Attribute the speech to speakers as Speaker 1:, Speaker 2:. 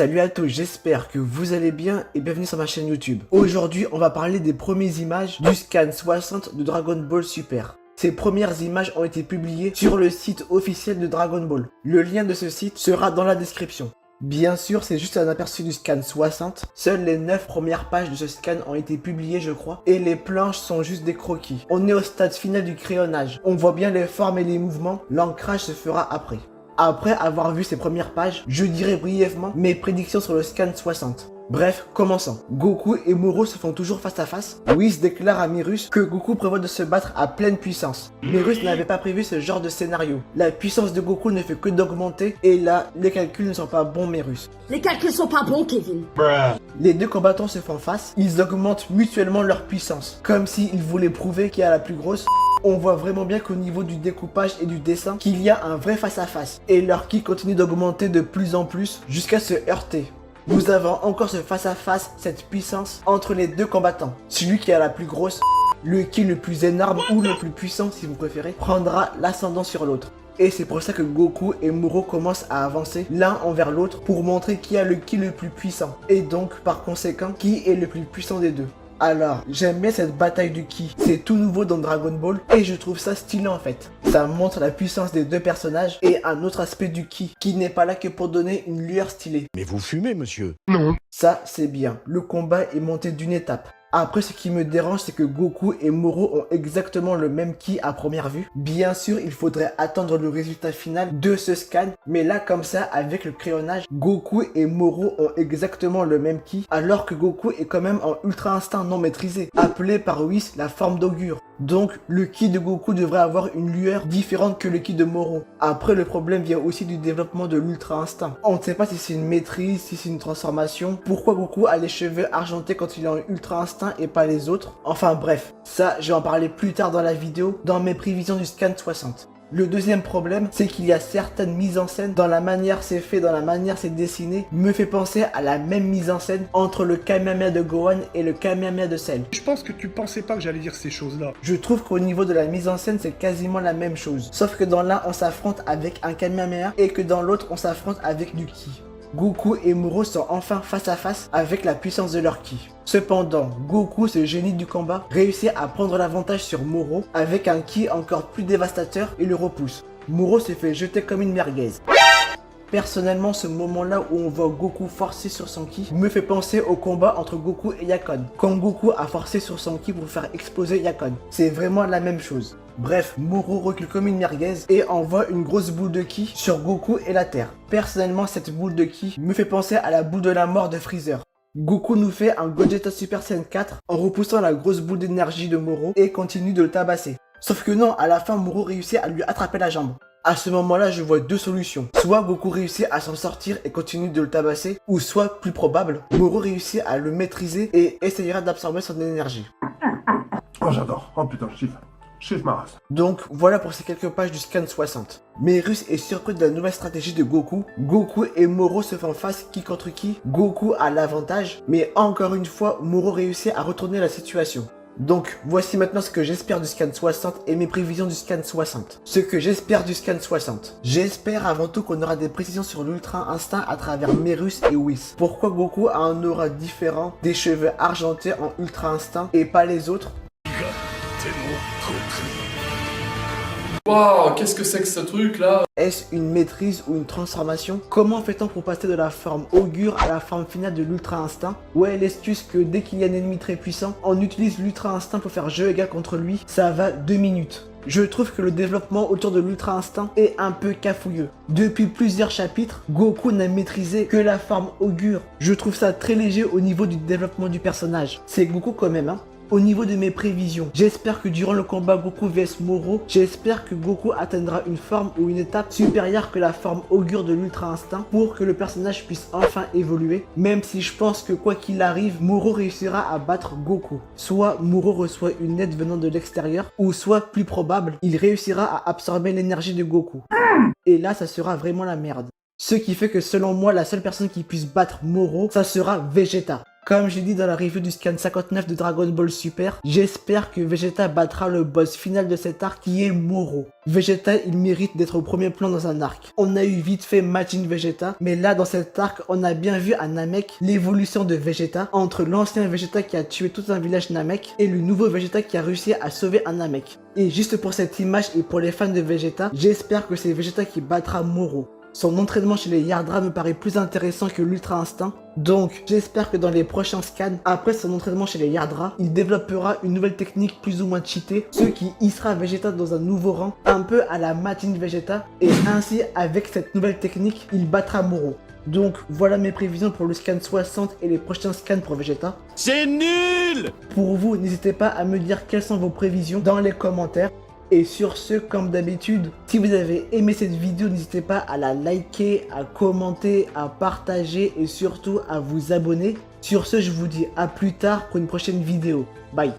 Speaker 1: Salut à tous, j'espère que vous allez bien et bienvenue sur ma chaîne YouTube. Aujourd'hui, on va parler des premières images du scan 60 de Dragon Ball Super. Ces premières images ont été publiées sur le site officiel de Dragon Ball. Le lien de ce site sera dans la description. Bien sûr, c'est juste un aperçu du scan 60. Seules les 9 premières pages de ce scan ont été publiées, je crois. Et les planches sont juste des croquis. On est au stade final du crayonnage. On voit bien les formes et les mouvements. L'ancrage se fera après. Après avoir vu ces premières pages, je dirai brièvement mes prédictions sur le scan 60. Bref, commençons. Goku et Moro se font toujours face à face. Whis déclare à Mérus que Goku prévoit de se battre à pleine puissance. Mérus n'avait pas prévu ce genre de scénario. La puissance de Goku ne fait que d'augmenter et là, les calculs ne sont pas bons, Mérus.
Speaker 2: Les calculs sont pas bons, Kevin.
Speaker 1: Les deux combattants se font face, ils augmentent mutuellement leur puissance, comme s'ils voulaient prouver qui a la plus grosse. On voit vraiment bien qu'au niveau du découpage et du dessin, qu'il y a un vrai face-à-face. Et leur ki continue d'augmenter de plus en plus jusqu'à se heurter. Nous avons encore ce face-à-face, cette puissance entre les deux combattants. Celui qui a la plus grosse, le ki le plus énorme ou le plus puissant si vous préférez, prendra l'ascendant sur l'autre. Et c'est pour ça que Goku et Moro commencent à avancer l'un envers l'autre pour montrer qui a le ki le plus puissant. Et donc par conséquent, qui est le plus puissant des deux. Alors, j'aime bien cette bataille du ki. C'est tout nouveau dans Dragon Ball et je trouve ça stylé en fait. Ça montre la puissance des deux personnages et un autre aspect du ki qui n'est pas là que pour donner une lueur stylée.
Speaker 3: Mais vous fumez, monsieur?
Speaker 4: Non.
Speaker 1: Ça, c'est bien. Le combat est monté d'une étape. Après, ce qui me dérange, c'est que Goku et Moro ont exactement le même ki à première vue. Bien sûr, il faudrait attendre le résultat final de ce scan. Mais là, comme ça, avec le crayonnage, Goku et Moro ont exactement le même ki. Alors que Goku est quand même en ultra instinct non maîtrisé, appelé par Whis la forme d'augure. Donc, le ki de Goku devrait avoir une lueur différente que le ki de Moro. Après, le problème vient aussi du développement de l'ultra instinct. On ne sait pas si c'est une maîtrise, si c'est une transformation. Pourquoi Goku a les cheveux argentés quand il est en ultra instinct et pas les autres? Enfin bref, ça, je vais en parler plus tard dans la vidéo, dans mes prévisions du scan 60. Le deuxième problème, c'est qu'il y a certaines mises en scène, dans la manière c'est fait, dans la manière c'est dessiné, me fait penser à la même mise en scène entre le Kamehameha de Gohan et le Kamehameha de Cell.
Speaker 4: Je pense que tu pensais pas que j'allais dire ces choses-là.
Speaker 1: Je trouve qu'au niveau de la mise en scène, c'est quasiment la même chose. Sauf que dans l'un, on s'affronte avec un Kamehameha et que dans l'autre, on s'affronte avec du ki. Goku et Moro sont enfin face à face avec la puissance de leur ki. Cependant, Goku, ce génie du combat, réussit à prendre l'avantage sur Moro avec un ki encore plus dévastateur et le repousse. Moro se fait jeter comme une merguez. Personnellement, ce moment-là où on voit Goku forcer sur son ki me fait penser au combat entre Goku et Yakon. Quand Goku a forcé sur son ki pour faire exploser Yakon. C'est vraiment la même chose. Bref, Moro recule comme une merguez et envoie une grosse boule de ki sur Goku et la Terre. Personnellement, cette boule de ki me fait penser à la boule de la mort de Freezer. Goku nous fait un Gogeta Super Saiyan 4 en repoussant la grosse boule d'énergie de Moro et continue de le tabasser. Sauf que non, à la fin, Moro réussit à lui attraper la jambe. À ce moment-là, je vois deux solutions. Soit Goku réussit à s'en sortir et continue de le tabasser, ou soit, plus probable, Moro réussit à le maîtriser et essayera d'absorber son énergie.
Speaker 4: Oh, j'adore. Oh putain, chiffre ma race.
Speaker 1: Donc voilà pour ces quelques pages du scan 60. Mérus est surpris de la nouvelle stratégie de Goku. Goku et Moro se font face qui contre qui. Goku a l'avantage, mais encore une fois, Moro réussit à retourner la situation. Donc, voici maintenant ce que j'espère du scan 60 et mes prévisions du scan 60. Ce que j'espère du scan 60. J'espère avant tout qu'on aura des précisions sur l'ultra instinct à travers Mérus et Whis. Pourquoi Goku a un aura différent, des cheveux argentés en ultra instinct et pas les autres?
Speaker 5: Waouh, qu'est-ce que c'est que ce truc là?
Speaker 1: Est-ce une maîtrise ou une transformation? Comment fait-on pour passer de la forme augure à la forme finale de l'ultra instinct? Ou est l'astuce que dès qu'il y a un ennemi très puissant, on utilise l'ultra instinct pour faire jeu égal contre lui? Ça va 2 minutes. Je trouve que le développement autour de l'ultra instinct est un peu cafouilleux. Depuis plusieurs chapitres, Goku n'a maîtrisé que la forme augure. Je trouve ça très léger au niveau du développement du personnage. C'est Goku quand même, hein. Au niveau de mes prévisions, j'espère que durant le combat Goku vs Moro, j'espère que Goku atteindra une forme ou une étape supérieure que la forme augure de l'ultra instinct pour que le personnage puisse enfin évoluer, même si je pense que quoi qu'il arrive, Moro réussira à battre Goku. Soit Moro reçoit une aide venant de l'extérieur, ou soit plus probable, il réussira à absorber l'énergie de Goku. Et là, ça sera vraiment la merde. Ce qui fait que selon moi, la seule personne qui puisse battre Moro, ça sera Vegeta. Comme j'ai dit dans la review du scan 59 de Dragon Ball Super, j'espère que Vegeta battra le boss final de cet arc qui est Moro. Vegeta, il mérite d'être au premier plan dans un arc. On a eu vite fait Majin Vegeta, mais là dans cet arc, on a bien vu à Namek l'évolution de Vegeta entre l'ancien Vegeta qui a tué tout un village Namek et le nouveau Vegeta qui a réussi à sauver un Namek. Et juste pour cette image et pour les fans de Vegeta, j'espère que c'est Vegeta qui battra Moro. Son entraînement chez les Yardra me paraît plus intéressant que l'Ultra Instinct, donc j'espère que dans les prochains scans, après son entraînement chez les Yardra, il développera une nouvelle technique plus ou moins cheatée, ce qui hissera Vegeta dans un nouveau rang, un peu à la Majin Vegeta, et ainsi avec cette nouvelle technique, il battra Moro. Donc voilà mes prévisions pour le scan 60 et les prochains scans pour Vegeta.
Speaker 3: C'est nul!
Speaker 1: Pour vous, n'hésitez pas à me dire quelles sont vos prévisions dans les commentaires. Et sur ce, comme d'habitude, si vous avez aimé cette vidéo, n'hésitez pas à la liker, à commenter, à partager et surtout à vous abonner. Sur ce, je vous dis à plus tard pour une prochaine vidéo. Bye!